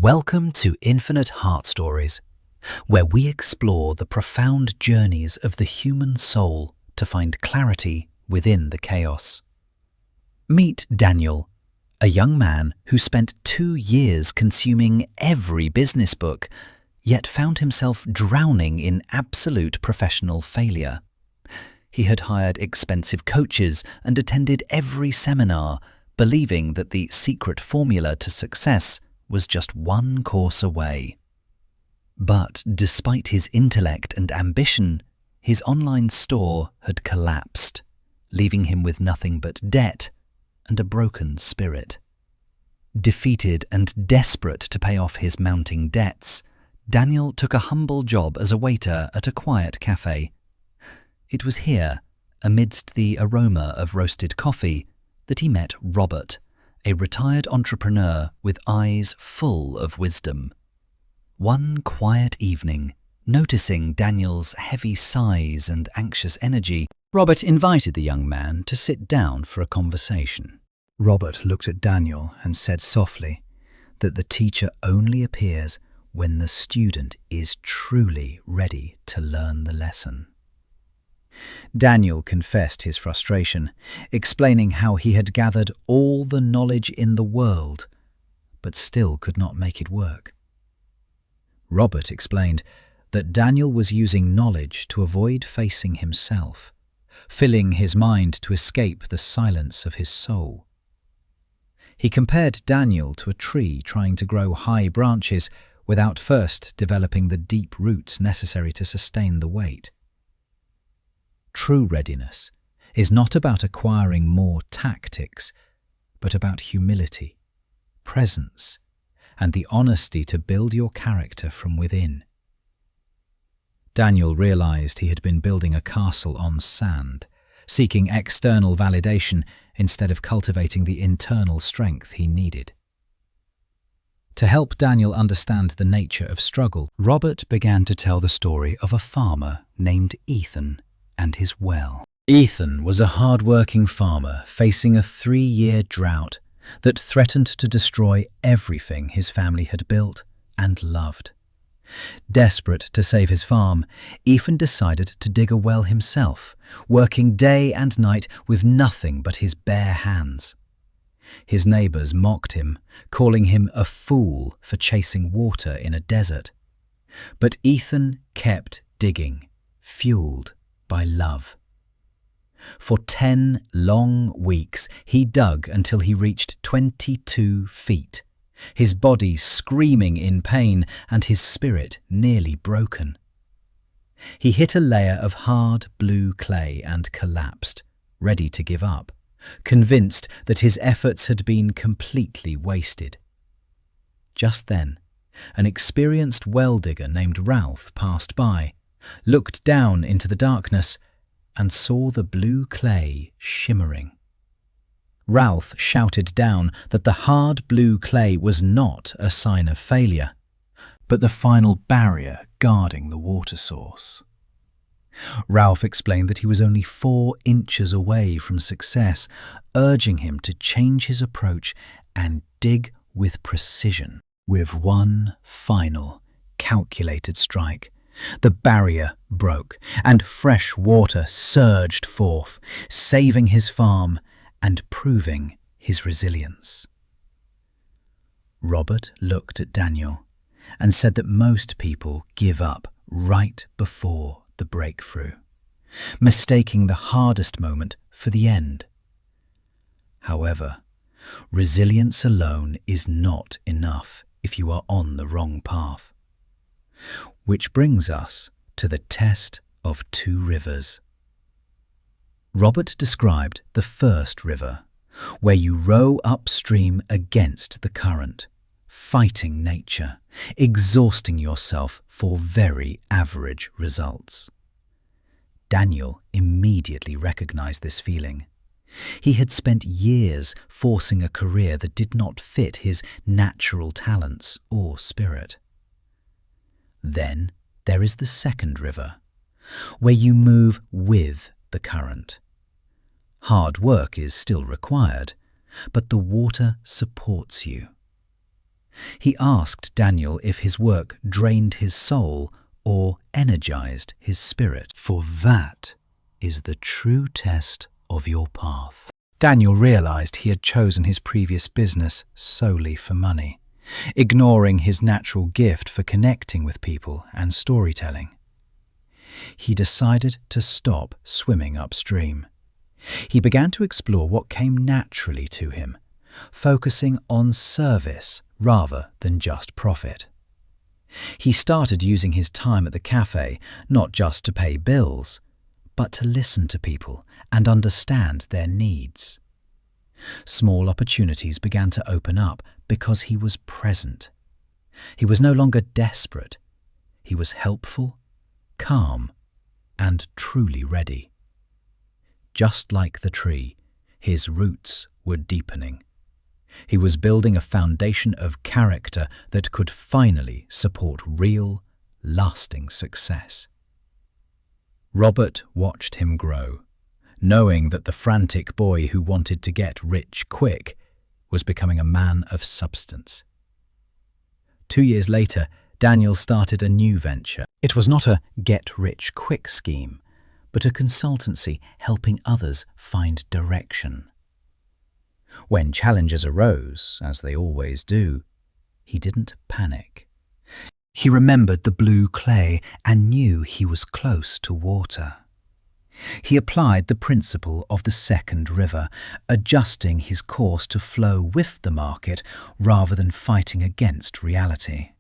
Welcome to Infinite Heart Stories, where we explore the profound journeys of the human soul to find clarity within the chaos. Meet Daniel, a young man who spent 2 years consuming every business book, yet found himself drowning in absolute professional failure. He had hired expensive coaches and attended every seminar, believing that the secret formula to success was just one course away. But despite his intellect and ambition, his online store had collapsed, leaving him with nothing but debt and a broken spirit. Defeated and desperate to pay off his mounting debts, Daniel took a humble job as a waiter at a quiet cafe. It was here, amidst the aroma of roasted coffee, that he met Robert, a retired entrepreneur with eyes full of wisdom. One quiet evening, noticing Daniel's heavy sighs and anxious energy, Robert invited the young man to sit down for a conversation. Robert looked at Daniel and said softly that the teacher only appears when the student is truly ready to learn the lesson. Daniel confessed his frustration, explaining how he had gathered all the knowledge in the world, but still could not make it work. Robert explained that Daniel was using knowledge to avoid facing himself, filling his mind to escape the silence of his soul. He compared Daniel to a tree trying to grow high branches without first developing the deep roots necessary to sustain the weight. True readiness is not about acquiring more tactics, but about humility, presence, and the honesty to build your character from within. Daniel realized he had been building a castle on sand, seeking external validation instead of cultivating the internal strength he needed. To help Daniel understand the nature of struggle, Robert began to tell the story of a farmer named Ethan and his well. Ethan was a hard-working farmer facing a 3-year drought that threatened to destroy everything his family had built and loved. Desperate to save his farm, Ethan decided to dig a well himself, working day and night with nothing but his bare hands. His neighbors mocked him, calling him a fool for chasing water in a desert. But Ethan kept digging, fueled by love. For 10 long weeks, he dug until he reached 22 feet, his body screaming in pain and his spirit nearly broken. He hit a layer of hard blue clay and collapsed, ready to give up, convinced that his efforts had been completely wasted. Just then, an experienced well digger named Ralph passed by, looked down into the darkness, and saw the blue clay shimmering. Ralph shouted down that the hard blue clay was not a sign of failure, but the final barrier guarding the water source. Ralph explained that he was only 4 inches away from success, urging him to change his approach and dig with precision. With one final, calculated strike, the barrier broke and fresh water surged forth, saving his farm and proving his resilience. Robert looked at Daniel and said that most people give up right before the breakthrough, mistaking the hardest moment for the end. However, resilience alone is not enough if you are on the wrong path. Which brings us to the test of 2 rivers. Robert described the first river, where you row upstream against the current, fighting nature, exhausting yourself for very average results. Daniel immediately recognized this feeling. He had spent years forcing a career that did not fit his natural talents or spirit. Then there is the second river, where you move with the current. Hard work is still required, but the water supports you. He asked Daniel if his work drained his soul or energized his spirit. For that is the true test of your path. Daniel realized he had chosen his previous business solely for money, ignoring his natural gift for connecting with people and storytelling. He decided to stop swimming upstream. He began to explore what came naturally to him, focusing on service rather than just profit. He started using his time at the cafe not just to pay bills, but to listen to people and understand their needs. Small opportunities began to open up because he was present. He was no longer desperate. He was helpful, calm, and truly ready. Just like the tree, his roots were deepening. He was building a foundation of character that could finally support real, lasting success. Robert watched him grow, knowing that the frantic boy who wanted to get rich quick was becoming a man of substance. 2 years later, Daniel started a new venture. It was not a get-rich-quick scheme, but a consultancy helping others find direction. When challenges arose, as they always do, he didn't panic. He remembered the blue clay and knew he was close to water. He applied the principle of the second river, adjusting his course to flow with the market rather than fighting against reality.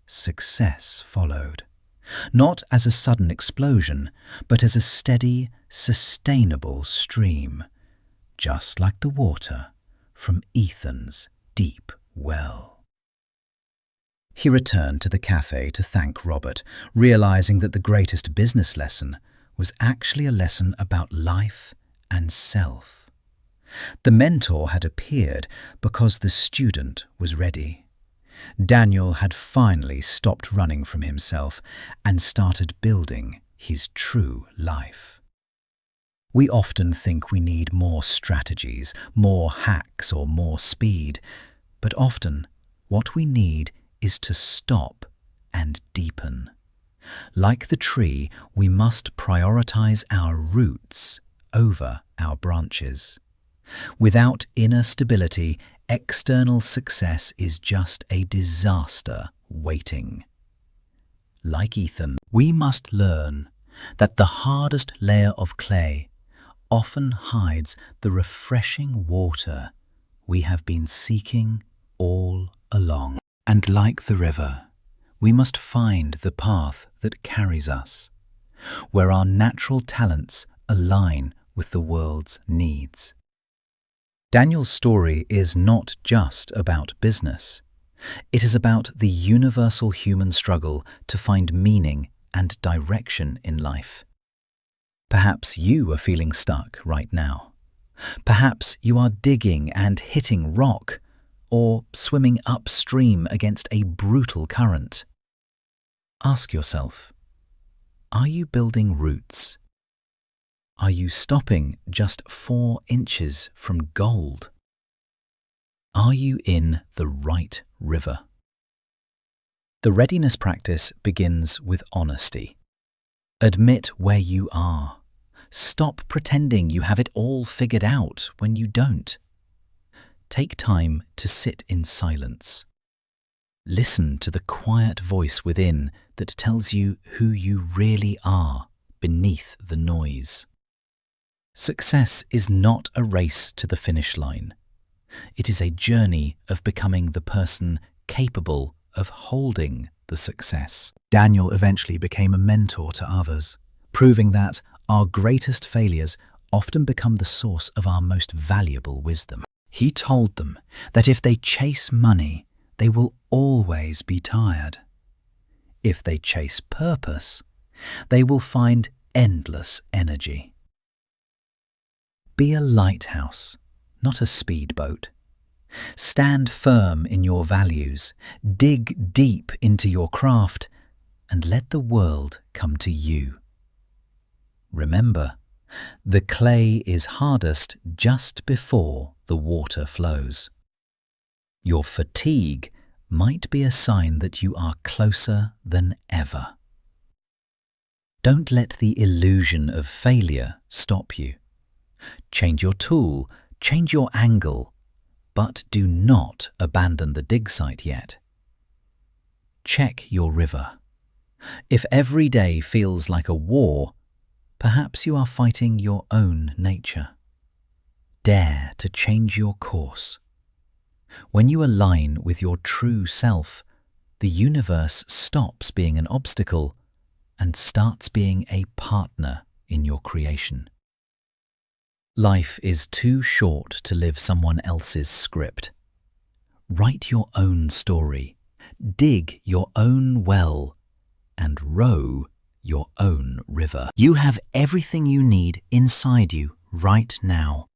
Success followed, not as a sudden explosion, but as a steady, sustainable stream, just like the water from Ethan's deep well. He returned to the cafe to thank Robert, realizing that the greatest business lesson was actually a lesson about life and self. The mentor had appeared because the student was ready. Daniel had finally stopped running from himself and started building his true life. We often think we need more strategies, more hacks, or more speed, but often what we need is to stop and deepen. Like the tree, we must prioritize our roots over our branches. Without inner stability, external success is just a disaster waiting. Like Ethan, we must learn that the hardest layer of clay often hides the refreshing water we have been seeking all along. And like the river, we must find the path that carries us, where our natural talents align with the world's needs. Daniel's story is not just about business. It is about the universal human struggle to find meaning and direction in life. Perhaps you are feeling stuck right now. Perhaps you are digging and hitting rock, or swimming upstream against a brutal current. Ask yourself, are you building roots? Are you stopping just 4 inches from gold? Are you in the right river? The readiness practice begins with honesty. Admit where you are. Stop pretending you have it all figured out when you don't. Take time to sit in silence. Listen to the quiet voice within that tells you who you really are beneath the noise. Success is not a race to the finish line. It is a journey of becoming the person capable of holding the success. Daniel eventually became a mentor to others, proving that our greatest failures often become the source of our most valuable wisdom. He told them that if they chase money, they will always be tired. If they chase purpose, they will find endless energy. Be a lighthouse, not a speedboat. Stand firm in your values, dig deep into your craft, and let the world come to you. Remember, the clay is hardest just before the water flows. Your fatigue might be a sign that you are closer than ever. Don't let the illusion of failure stop you. Change your tool, change your angle, but do not abandon the dig site yet. Check your river. If every day feels like a war, perhaps you are fighting your own nature. Dare to change your course. When you align with your true self, the universe stops being an obstacle and starts being a partner in your creation. Life is too short to live someone else's script. Write your own story, dig your own well, and row your own river. You have everything you need inside you right now.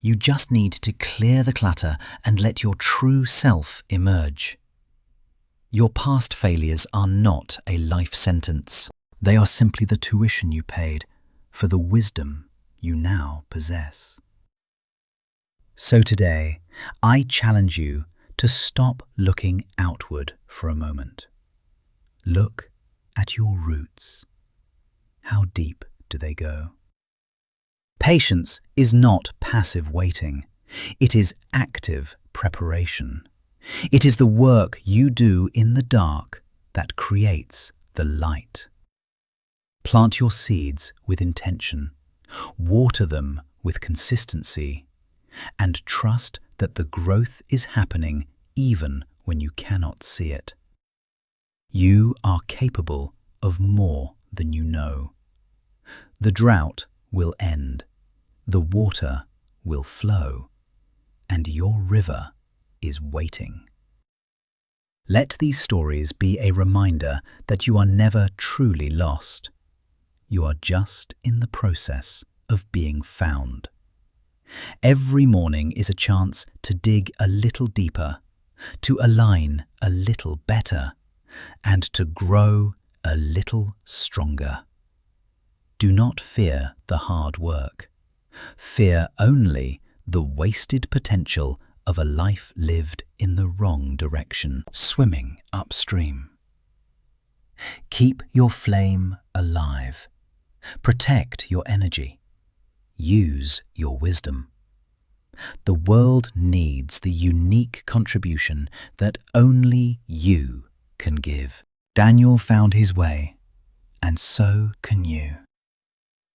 You just need to clear the clutter and let your true self emerge. Your past failures are not a life sentence. They are simply the tuition you paid for the wisdom you now possess. So today, I challenge you to stop looking outward for a moment. Look at your roots. How deep do they go? Patience is not passive waiting. It is active preparation. It is the work you do in the dark that creates the light. Plant your seeds with intention, water them with consistency, and trust that the growth is happening even when you cannot see it. You are capable of more than you know. The drought will end, the water will flow, and your river is waiting. Let these stories be a reminder that you are never truly lost. You are just in the process of being found. Every morning is a chance to dig a little deeper, to align a little better, and to grow a little stronger. Do not fear the hard work. Fear only the wasted potential of a life lived in the wrong direction, swimming upstream. Keep your flame alive. Protect your energy. Use your wisdom. The world needs the unique contribution that only you can give. Daniel found his way, and so can you.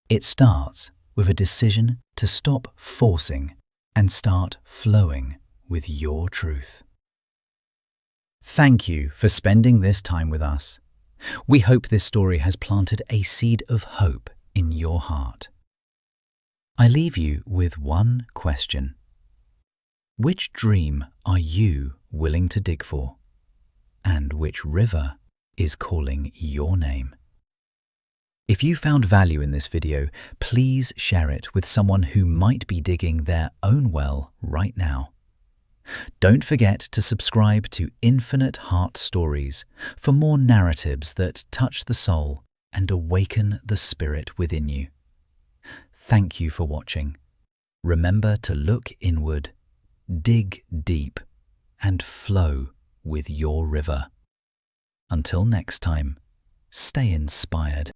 It starts with a decision to stop forcing and start flowing with your truth. Thank you for spending this time with us. We hope this story has planted a seed of hope in your heart. I leave you with one question. Which dream are you willing to dig for? And which river is calling your name? If you found value in this video, please share it with someone who might be digging their own well right now. Don't forget to subscribe to Infinite Heart Stories for more narratives that touch the soul and awaken the spirit within you. Thank you for watching. Remember to look inward, dig deep, and flow with your river. Until next time, stay inspired.